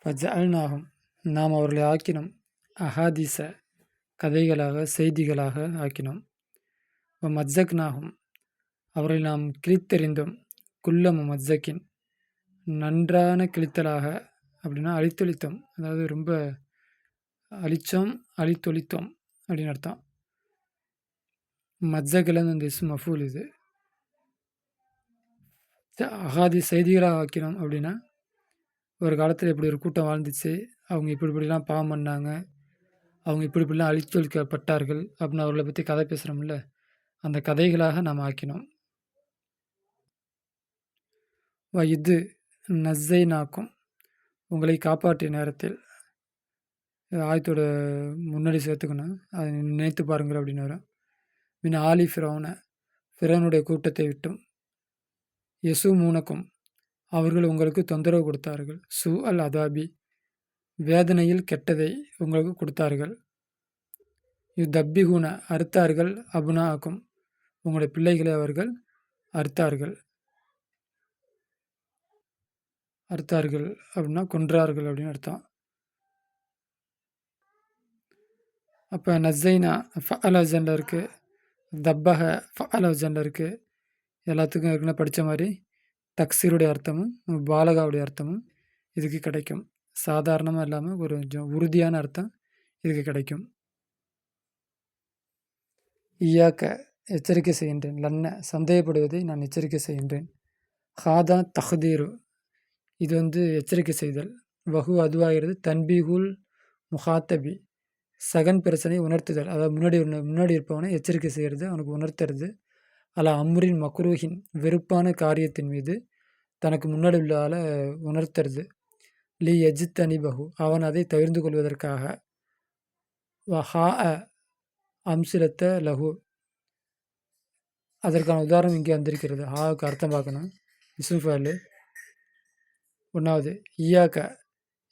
ஃபஜஅல்நாஹும் நாம் அவர்களை ஆக்கினோம் அஹாதீஸ கதைகளாக செய்திகளாக ஆக்கினோம். மஜ்ஜக்நாஹும் அவர்களை நாம் கிழித்தெறிந்தோம். குல்ல மஜ்ஜக்கின் நன்றான கிழித்தலாக அப்படின்னா அழித்தொழித்தோம். அதாவது ரொம்ப அழித்தோம் அழித்தொழித்தோம் அப்படின்னு அர்த்தம். மஜ்ஜகிலன்னு இந்த இஸ்ம் மஃபூல் இது. அகாதி செய்திகளாக ஆக்கினோம் அப்படின்னா ஒரு காலத்தில் இப்படி ஒரு கூட்டம் வாழ்ந்துச்சு, அவங்க இப்படிலாம் பாவம் பண்ணாங்க, அவங்க இப்படிலாம் அழித்தொழிக்கப்பட்டார்கள் அப்படின்னு அவர்களை பற்றி கதை பேசுகிறோம்ல, அந்த கதைகளாக நாம் ஆக்கினோம். இது நஸ்ஸை நாக்கும் உங்களை காப்பாற்றிய நேரத்தில் ஆயத்தோட முன்னாடி சேர்த்துக்கணும், அதை நினைத்து பாருங்கள் அப்படின்னு வரும். மின் ஆலி ஃபிரௌனுடைய கூட்டத்தை விட்டும் யசு மூனக்கும் அவர்கள் உங்களுக்கு தொந்தரவு கொடுத்தார்கள். சு அல் அதாபி வேதனையில் கெட்டதை உங்களுக்கு கொடுத்தார்கள். தப்பிகுன அறுத்தார்கள். அபுனா ஆக்கும் உங்களுடைய பிள்ளைகளை அவர்கள் அறுத்தார்கள் அப்படின்னா கொன்றார்கள் அப்படின்னு அர்த்தம். அப்போ நஸ்ஸைனா ஃபஅலஜனில் இருக்குது, தப்பக ஃபஅலஜனில் இருக்குது. எல்லாத்துக்கும் ஏற்கனவே படித்த மாதிரி தக்சீருடைய அர்த்தமும் பாலகாவுடைய அர்த்தமும் இதுக்கு கிடைக்கும். சாதாரணமாக இல்லாமல் ஒரு கொஞ்சம் உறுதியான அர்த்தம் இதுக்கு கிடைக்கும். ஈயாக்க எச்சரிக்கை செய்கின்றேன். லன்ன சந்தேகப்படுவதை நான் எச்சரிக்கை செய்கின்றேன். ஹாதா தஹ்தீரு இது எச்சரிக்கை செய்தல். வஹு அதுவாகிறது. தன்பீகுல் முஹாத்தபி சகன் பிரச்சனை உணர்த்துதல். அதாவது முன்னாடி இருப்பவனை எச்சரிக்கை செய்கிறது, அவனுக்கு உணர்த்துறது. அலா அம்ரின் மக்ரூஹின் வெறுப்பான காரியத்தின் மீது தனக்கு முன்னாடி உள்ள ஆளை உணர்த்துறது. லி எஜித் அனிபஹு அவன் அதை தவிர்ந்து கொள்வதற்காக. வஹா அம்சிலத்த லஹு அதற்கான உதாரணம் இங்கே வந்திருக்கிறது. ஹாவுக்கு அர்த்தம் பார்க்கணும். இசுஃபாலு 1வது ஈயாக்க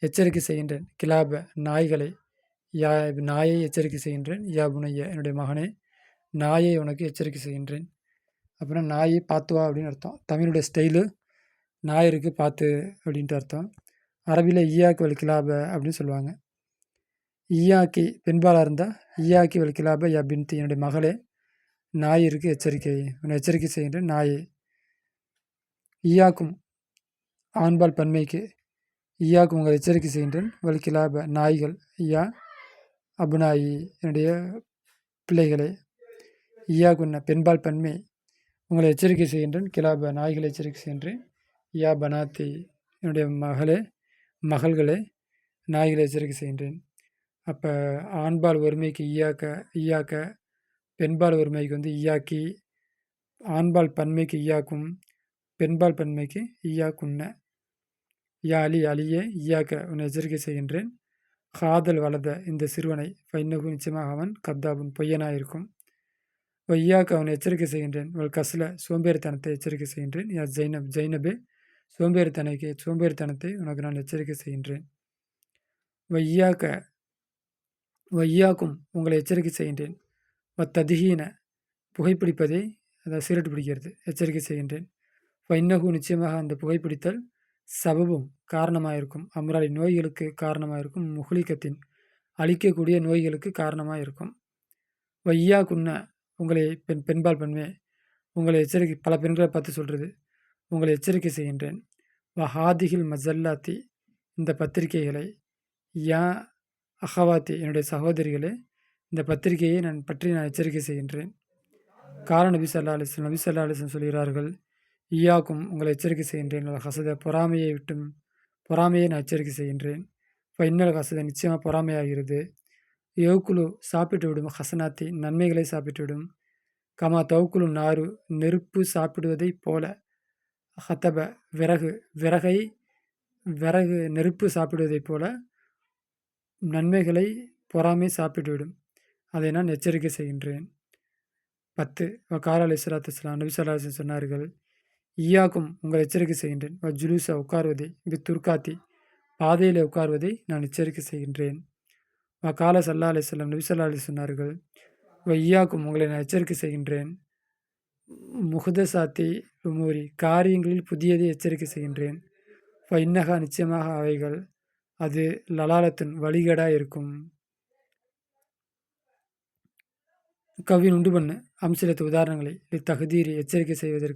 எச்சரிக்கை செய்கின்றேன். கிலாப நாய்களை நாயை எச்சரிக்கை செய்கின்றேன். யா புனைய என்னுடைய மகனே நாயை உனக்கு எச்சரிக்கை செய்கின்றேன். அப்படின்னா நாயை பார்த்துவா அப்படின்னு அர்த்தம். தமிழுடைய ஸ்டைலு நாய் இருக்குது பார்த்து அப்படின்ட்டு அர்த்தம். அரபியில் ஈயாக்கு வல் கிலாப அப்படின்னு சொல்லுவாங்க. ஈயாக்கி பெண்பாலாக இருந்தால் ஈயாக்கி வல் கிலாப யா பின்தி என்னுடைய மகளே நாய் இருக்குது எச்சரிக்கை உன்னை எச்சரிக்கை செய்கின்றேன் நாயை. ஈயாக்கும் ஆண்பால் பன்மைக்கு ஈயாக்கும் உங்கள் எச்சரிக்கை செய்கின்றேன். வல் கிலாப நாய்கள் யா அபுனாயி என்னுடைய பிள்ளைகளே. ஈயாக்குன்ன பெண்பால் பன்மை உங்களை எச்சரிக்கை செய்கின்றேன். கிலாப நாய்களை எச்சரிக்கை செய்கின்றேன். யா பனாத்தி என்னுடைய மகள்களே நாய்களை எச்சரிக்கை செய்கின்றேன். அப்போ ஆண்பால் ஒருமைக்கு ஈயாக்க பெண்பால் ஒருமைக்கு ஈயாக்கி, ஆண்பால் பன்மைக்கு ஈயாக்கும், பெண்பால் பன்மைக்கு ஈயாக்குன்ன. யா அலி அலியே ஈயாக்க உன்னை எச்சரிக்கை செய்கின்றேன். ஹாதல் வலத இந்த சிறுவனை ஃபைன்னகு நிச்சயமாக அவன் கத்தாபுன் பொய்யனாயிருக்கும். ஈயாக்க அவனை எச்சரிக்கை செய்கின்றேன். வல் கஸ்ல சோம்பேறித்தனத்தை எச்சரிக்கை செய்கின்றேன். யா ஜைனபே சோம்பேறித்தனத்தை உனக்கு நான் எச்சரிக்கை செய்கின்றேன். வையாக்கும் உங்களை எச்சரிக்கை செய்கின்றேன். ததிஹீன புகைப்பிடிப்பதை அதாவது சிகரெட் பிடிக்கிறது எச்சரிக்கை செய்கின்றேன். இன்னகு நிச்சயமாக அந்த புகைப்பிடித்தல் சபபும் காரணமாக இருக்கும். அம்ராலி நோய்களுக்கு காரணமாக இருக்கும். முஹ்லிகத்தின் அழிக்கக்கூடிய நோய்களுக்கு காரணமாக இருக்கும். வையாக்குன்ன உங்களை பெண்பால் பன்மே உங்களை எச்சரிக்கை பல பெண்களை பார்த்து சொல்கிறது. உங்களை எச்சரிக்கை செய்கின்றேன். வஹாதிகில் மஜல்லாத்தி இந்த பத்திரிகைகளை யா அஹவாத்தி என்னுடைய சகோதரிகளே இந்த பத்திரிகையை நான் எச்சரிக்கை செய்கின்றேன். கால நபி ஸல்லல்லாஹு அலைஹி வஸல்லம் சொல்கிறார்கள். ஈயாக்கும் உங்களை எச்சரிக்கை செய்கின்றேன். ஹசத பொறாமையை நான் எச்சரிக்கை செய்கின்றேன். இப்போ இன்னொரு ஹசத நிச்சயமாக பொறாமையாகிறது. யோக்குழு சாப்பிட்டு விடும். ஹசனாத்தி நன்மைகளை சாப்பிட்டு விடும். கமா தவுக்குழு நாறு நெருப்பு சாப்பிடுவதை போல. ஹத்தப விறகு நெருப்பு சாப்பிடுவதைப் போல நன்மைகளை பொறாமை சாப்பிட்டுவிடும். அதை நான் எச்சரிக்கை செய்கின்றேன். 10 கால அலைஹிஸ்ஸலாத்து வஸ்ஸலாம் நபி ஸல்லல்லாஹு அலைஹி வஸல்லம் சொன்னார்கள். ஈயாக்கும் உங்கள் எச்சரிக்கை செய்கின்றேன். ஜுலூஸா உட்கார்வதை துர்காத்தி பாதையில் உட்கார்வதை நான் எச்சரிக்கை செய்கின்றேன். கால ஸல்லல்லாஹு அலைஹி வஸல்லம் நபி ஸல்லல்லாஹு அலைஹி சொன்னார்கள். ஈயாக்கும் உங்களை நான் எச்சரிக்கை செய்கின்றேன். முஹ்தசாத்தி உமூரி காரியங்களில் புதியதை எச்சரிக்கை செய்கின்றேன். இன்னகா நிச்சயமாக அவைகள் அது லலாலத்தின் வழிகேடாக இருக்கும். கவின் உண்டு பண்ணு அம்சிலத்து உதாரணங்களை தகுதீரி எச்சரிக்கை செய்வதற்கு